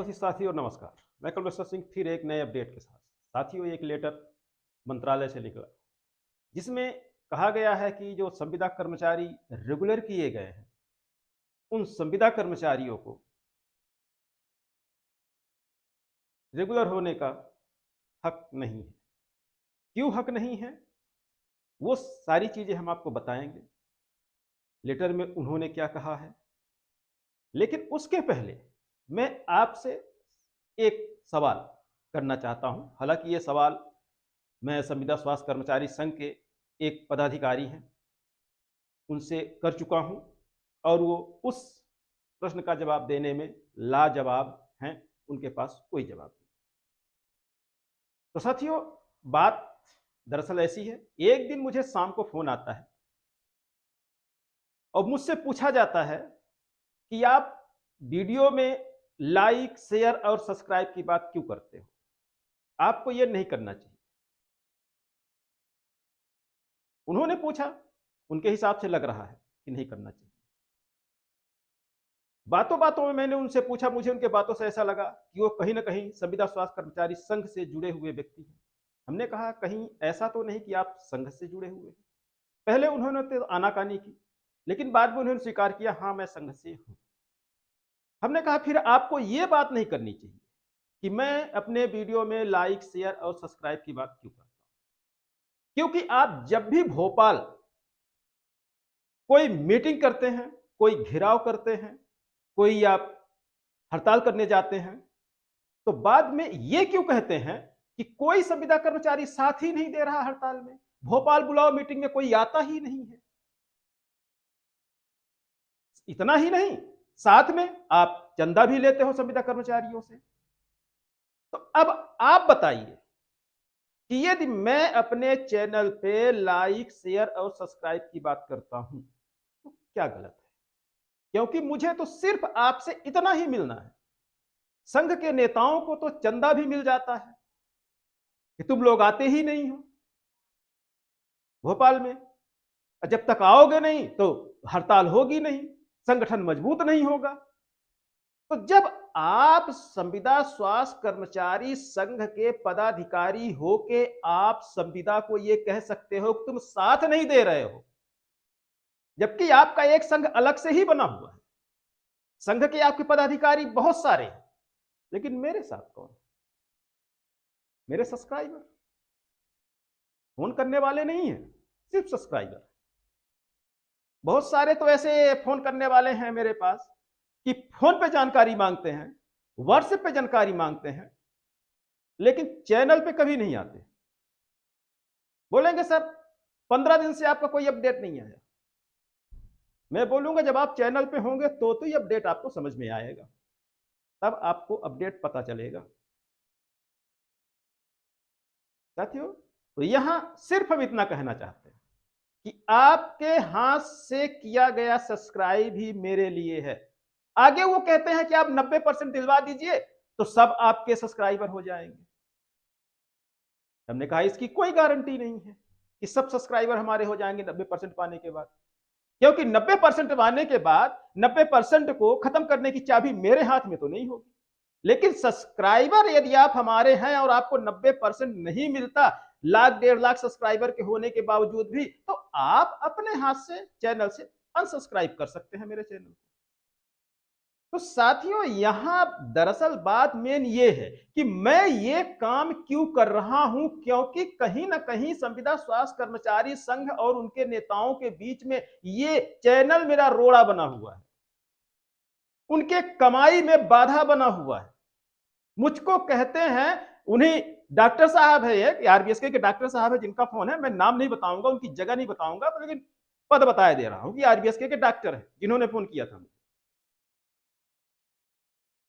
देशवासी साथियों नमस्कार। मैं कल्मेश्वर सिंह फिर एक नए अपडेट के साथ। साथियों, एक लेटर मंत्रालय से निकला जिसमें कहा गया है कि जो संविदा कर्मचारी रेगुलर किए गए हैं उन संविदा कर्मचारियों को रेगुलर होने का हक नहीं है। क्यों हक नहीं है वो सारी चीजें हम आपको बताएंगे। लेटर में उन्होंने क्या कहा है, लेकिन उसके पहले मैं आपसे एक सवाल करना चाहता हूं। हालांकि ये सवाल मैं संविदा स्वास्थ्य कर्मचारी संघ के एक पदाधिकारी हैं उनसे कर चुका हूं और वो उस प्रश्न का जवाब देने में लाजवाब हैं, उनके पास कोई जवाब नहीं। तो साथियों, बात दरअसल ऐसी है, एक दिन मुझे शाम को फोन आता है और मुझसे पूछा जाता है कि आप वीडियो में लाइक शेयर और सब्सक्राइब की बात क्यों करते हो, आपको यह नहीं करना चाहिए। उन्होंने पूछा, उनके हिसाब से लग रहा है कि नहीं करना चाहिए। बातों बातों में मैंने उनसे पूछा, मुझे उनके बातों से ऐसा लगा कि वो कहीं ना कहीं संविदा स्वास्थ्य कर्मचारी संघ से जुड़े हुए व्यक्ति हैं। हमने कहा कहीं ऐसा तो नहीं कि आप संघ से जुड़े हुए हैं। पहले उन्होंने तो आनाकानी की, लेकिन बाद में उन्होंने स्वीकार किया हाँ मैं संघ से हूं। हमने कहा फिर आपको ये बात नहीं करनी चाहिए कि मैं अपने वीडियो में लाइक शेयर और सब्सक्राइब की बात क्यों करता हूं, क्योंकि आप जब भी भोपाल कोई मीटिंग करते हैं, कोई घेराव करते हैं, कोई आप हड़ताल करने जाते हैं, तो बाद में ये क्यों कहते हैं कि कोई संविदा कर्मचारी साथ ही नहीं दे रहा हड़ताल में, भोपाल बुलाओ मीटिंग में कोई आता ही नहीं है। इतना ही नहीं, साथ में आप चंदा भी लेते हो संविदा कर्मचारियों से। तो अब आप बताइए कि यदि मैं अपने चैनल पे लाइक शेयर और सब्सक्राइब की बात करता हूं तो क्या गलत है? क्योंकि मुझे तो सिर्फ आपसे इतना ही मिलना है। संघ के नेताओं को तो चंदा भी मिल जाता है कि तुम लोग आते ही नहीं हो भोपाल में, जब तक आओगे नहीं तो हड़ताल होगी नहीं, संगठन मजबूत नहीं होगा। तो जब आप संविदा स्वास्थ्य कर्मचारी संघ के पदाधिकारी हो के आप संविदा को यह कह सकते हो कि तुम साथ नहीं दे रहे हो, जबकि आपका एक संघ अलग से ही बना हुआ है, संघ के आपके पदाधिकारी बहुत सारे हैं, लेकिन मेरे साथ कौन? मेरे सब्सक्राइबर, फोन करने वाले नहीं है, सिर्फ सब्सक्राइबर। बहुत सारे तो ऐसे फोन करने वाले हैं मेरे पास कि फोन पे जानकारी मांगते हैं, व्हाट्सएप पे जानकारी मांगते हैं, लेकिन चैनल पे कभी नहीं आते। बोलेंगे सर 15 दिन से आपका कोई अपडेट नहीं आया। मैं बोलूंगा जब आप चैनल पे होंगे तो ही अपडेट आपको समझ में आएगा, तब आपको अपडेट पता चलेगा। साथियों, तो यहां सिर्फ हम इतना कहना चाहते हैं कि आपके हाथ से किया गया सब्सक्राइब ही मेरे लिए है। आगे वो कहते हैं कि आप 90% दिलवा दीजिए तो सब आपके सब्सक्राइबर हो जाएंगे। हमने कहा इसकी कोई गारंटी नहीं है कि सब सब्सक्राइबर हमारे हो जाएंगे 90% पाने के बाद, क्योंकि 90% पाने के बाद 90% को खत्म करने की चाबी मेरे हाथ में तो नहीं होगी। लेकिन सब्सक्राइबर यदि आप हमारे हैं और आपको 90% नहीं मिलता, लाख 1.5 लाख सब्सक्राइबर के होने के बावजूद भी, तो आप अपने हाथ से चैनल से अनसब्सक्राइब कर सकते हैं मेरे चैनल को। तो साथियों, यहां दरअसल बात मेन ये है कि मैं ये काम क्यों कर रहा हूं, क्योंकि कहीं ना कहीं संविदा स्वास्थ्य कर्मचारी संघ और उनके नेताओं के बीच में ये चैनल मेरा रोड़ा बना हुआ है, उनके कमाई में बाधा बना हुआ है। मुझको कहते हैं, उन्हीं डॉक्टर साहब है, एक आरबीएसके के डॉक्टर साहब है जिनका फोन है, मैं नाम नहीं बताऊंगा, उनकी जगह नहीं बताऊंगा, लेकिन पद बताया दे रहा हूं कि आरबीएसके के डॉक्टर है जिन्होंने फोन किया था।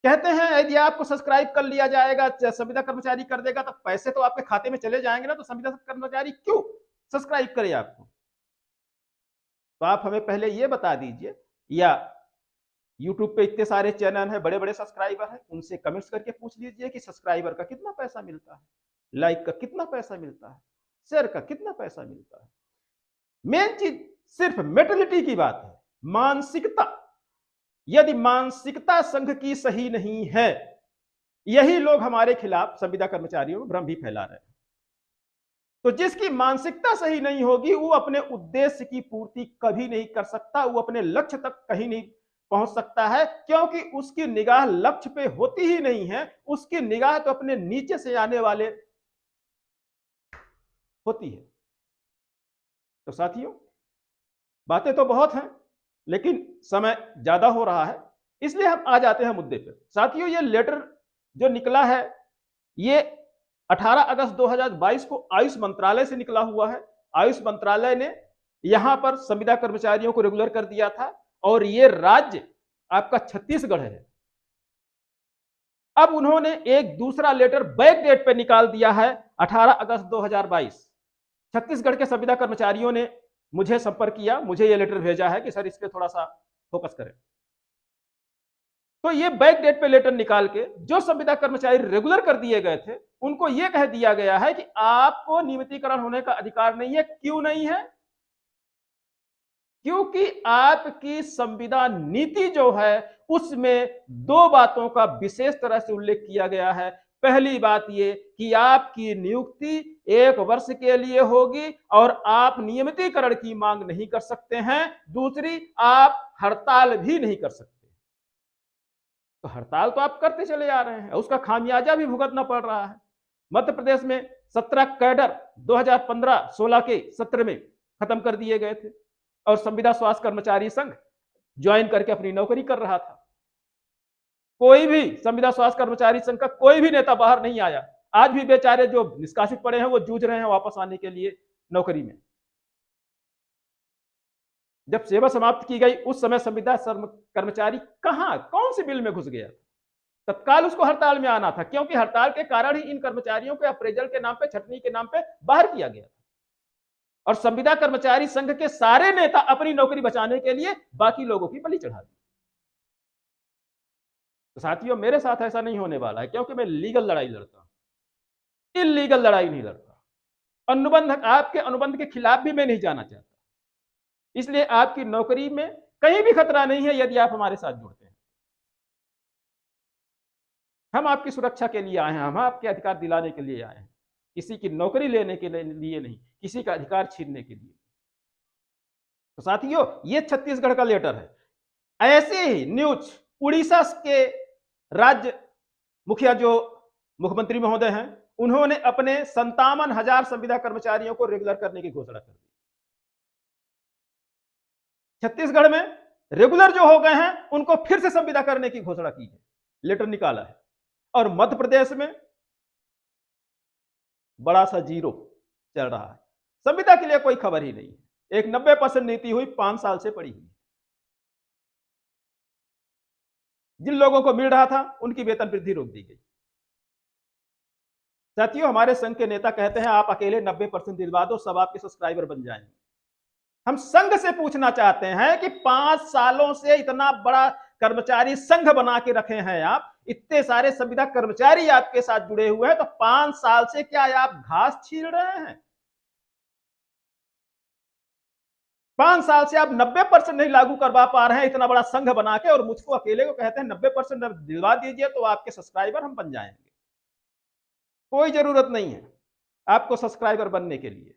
कहते हैं यदि आपको सब्सक्राइब कर लिया जाएगा, संविदा कर्मचारी कर देगा, तो पैसे तो आपके खाते में चले जाएंगे ना, तो संविदा कर्मचारी क्यों सब्सक्राइब करे आपको? तो आप हमें पहले ये बता दीजिए, या यूट्यूब पे इतने सारे चैनल हैं, बड़े बड़े सब्सक्राइबर हैं, उनसे कमेंट्स करके पूछ लीजिए कि सब्सक्राइबर का कितना पैसा मिलता है, लाइक का कितना पैसा मिलता है, शेयर का कितना पैसा मिलता है। मेन चीज सिर्फ मेंटलिटी की बात है, मानसिकता। यदि मानसिकता संघ की सही नहीं है यही लोग हमारे खिलाफ संविदा कर्मचारियों में भ्रम भी फैला रहे हैं। तो जिसकी मानसिकता सही नहीं होगी वो अपने उद्देश्य की पूर्ति कभी नहीं कर सकता, वो अपने लक्ष्य तक कहीं नहीं पहुंच सकता है, क्योंकि उसकी निगाह लक्ष्य पे होती ही नहीं है, उसकी निगाह तो अपने नीचे से आने वाले होती है। तो साथियों, बातें तो बहुत हैं, लेकिन समय ज्यादा हो रहा है, इसलिए हम आ जाते हैं मुद्दे पर। साथियों, ये लेटर जो निकला है, ये 18 अगस्त 2022 को आयुष मंत्रालय से निकला हुआ है। आयुष मंत्रालय ने यहां पर संविदा कर्मचारियों को रेगुलर कर दिया था, और ये राज्य आपका छत्तीसगढ़ है। अब उन्होंने एक दूसरा लेटर बैक डेट पे निकाल दिया है, 18 अगस्त 2022। छत्तीसगढ़ के संविदा कर्मचारियों ने मुझे संपर्क किया, मुझे यह लेटर भेजा है कि सर इस पे थोड़ा सा फोकस करें। तो ये बैक डेट पे लेटर निकाल के जो संविदा कर्मचारी रेगुलर कर दिए गए थे, उनको यह कह दिया गया है कि आपको नियमितीकरण होने का अधिकार नहीं है। क्यों नहीं है? क्योंकि आपकी संविदा नीति जो है उसमें दो बातों का विशेष तरह से उल्लेख किया गया है। पहली बात ये कि आपकी नियुक्ति 1 वर्ष के लिए होगी और आप नियमितीकरण की मांग नहीं कर सकते हैं। दूसरी, आप हड़ताल भी नहीं कर सकते। तो हड़ताल तो आप करते चले आ रहे हैं, उसका खामियाजा भी भुगतना पड़ रहा है। मध्य प्रदेश में 17 कैडर 2015-16 के सत्र में खत्म कर दिए गए थे, और संविदा स्वास्थ्य कर्मचारी संघ ज्वाइन करके अपनी नौकरी कर रहा था। कोई भी संविदा स्वास्थ्य कर्मचारी संघ का कोई भी नेता बाहर नहीं आया। आज भी बेचारे जो निष्कासित पड़े हैं वो जूझ रहे हैं वापस आने के लिए नौकरी में। जब सेवा समाप्त की गई उस समय संविदा कर्मचारी कहां, कौन सी बिल में घुस गया? तत्काल उसको हड़ताल में आना था, क्योंकि हड़ताल के कारण ही इन कर्मचारियों को अप्रेजल के नाम पे, छटनी के नाम पे बाहर किया गया। और संविदा कर्मचारी संघ के सारे नेता अपनी नौकरी बचाने के लिए बाकी लोगों की बलि चढ़ा दी। तो साथियों, मेरे साथ ऐसा नहीं होने वाला है, क्योंकि मैं लीगल लड़ाई लड़ता हूं, इल्लीगल लड़ाई नहीं लड़ता। अनुबंध, आपके अनुबंध के खिलाफ भी मैं नहीं जाना चाहता। इसलिए आपकी नौकरी में कहीं भी खतरा नहीं है यदि आप हमारे साथ जुड़ते हैं। हम आपकी सुरक्षा के लिए आए हैं, हम आपके अधिकार दिलाने के लिए आए हैं, किसी की नौकरी लेने के लिए नहीं, किसी का अधिकार छीनने के लिए। तो साथियों, ये छत्तीसगढ़ का लेटर है। ऐसे ही न्यूज उड़ीसा के राज्य मुखिया जो मुख्यमंत्री महोदय हैं, उन्होंने अपने 57,000 संविदा कर्मचारियों को रेगुलर करने की घोषणा कर दी। छत्तीसगढ़ में रेगुलर जो हो गए हैं उनको फिर से संविदा करने की घोषणा की है, लेटर निकाला है। और मध्य प्रदेश में बड़ा सा जीरो चल रहा है, संविदा के लिए कोई खबर ही नहीं है। एक 90% नीति हुई 5 साल से पड़ी हुई। जिन लोगों को मिल रहा था उनकी वेतन वृद्धि रोक दी गई। साथियों, हमारे संघ के नेता कहते हैं आप अकेले 90% दिलवा दो, सब आपके सब्सक्राइबर बन जाएंगे। हम संघ से पूछना चाहते हैं कि 5 सालों से इतना बड़ा कर्मचारी संघ बना के रखे हैं आप, इतने सारे संविदा कर्मचारी आपके साथ जुड़े हुए हैं, तो 5 साल से क्या आप घास छील रहे हैं? 5 साल से आप 90% नहीं लागू करवा पा रहे हैं इतना बड़ा संघ बना के, और मुझको अकेले को कहते हैं 90% दिलवा दीजिए तो आपके सब्सक्राइबर हम बन जाएंगे। कोई जरूरत नहीं है आपको सब्सक्राइबर बनने के लिए।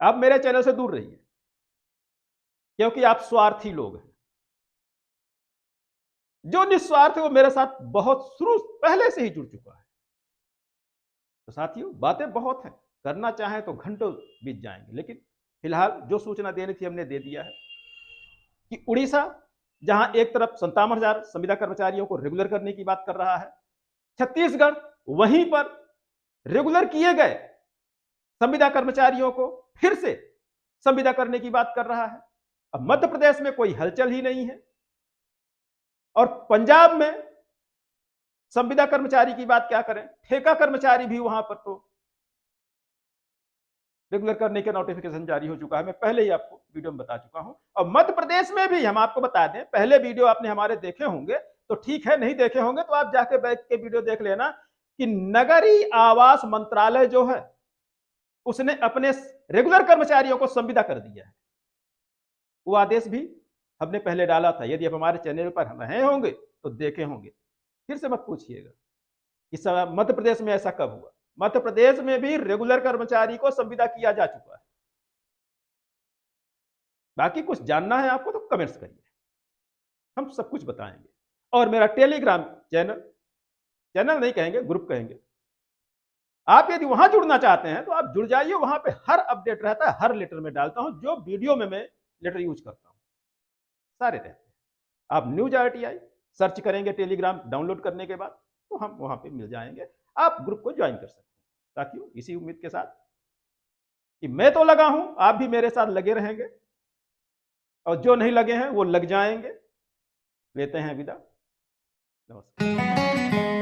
आप मेरे चैनल से दूर रहिए, क्योंकि आप स्वार्थी लोग हैं। जो निस्वार्थ है वो मेरे साथ बहुत शुरू पहले से ही जुड़ चुका है। तो साथियों, बातें बहुत हैं, करना चाहें तो घंटों बीत जाएंगे, लेकिन फिलहाल जो सूचना देनी थी हमने दे दिया है कि उड़ीसा जहां एक तरफ 57,000 संविदा कर्मचारियों को रेगुलर करने की बात कर रहा है, छत्तीसगढ़ वहीं पर रेगुलर किए गए संविदा कर्मचारियों को फिर से संविदा करने की बात कर रहा है। अब मध्य प्रदेश में कोई हलचल ही नहीं है, और पंजाब में संविदा कर्मचारी की बात क्या करें, ठेका कर्मचारी भी वहां पर तो रेगुलर करने के नोटिफिकेशन जारी हो चुका है। मैं पहले ही आपको वीडियो में बता चुका हूं। और मध्य प्रदेश में भी हम आपको बता दें, पहले वीडियो आपने हमारे देखे होंगे तो ठीक है, नहीं देखे होंगे तो आप जाके बैठ के वीडियो देख लेना कि नगरीय आवास मंत्रालय जो है उसने अपने रेगुलर कर्मचारियों को संविदा कर दिया है। वो आदेश भी हमने पहले डाला था, यदि आप हमारे चैनल पर रहे होंगे तो देखे होंगे, फिर से मत पूछिएगा। इस मध्य प्रदेश में ऐसा कब हुआ? मध्य प्रदेश में भी रेगुलर कर्मचारी को संविदा किया जा चुका है। बाकी कुछ जानना है आपको तो कमेंट्स करिए, हम सब कुछ बताएंगे। और मेरा टेलीग्राम चैनल, चैनल नहीं कहेंगे, ग्रुप कहेंगे, आप यदि वहां जुड़ना चाहते हैं तो आप जुड़ जाइए। वहां पे हर अपडेट रहता है, हर लेटर में डालता हूं, जो वीडियो में मैं लेटर यूज करता हूं सारे रहते हैं। आप न्यूज RTI सर्च करेंगे टेलीग्राम डाउनलोड करने के बाद तो हम वहां पे मिल जाएंगे। आप ग्रुप को ज्वाइन कर सकते हैं। ताकि इसी उम्मीद के साथ कि मैं तो लगा हूं, आप भी मेरे साथ लगे रहेंगे, और जो नहीं लगे हैं वो लग जाएंगे। लेते हैं विदा, नमस्कार।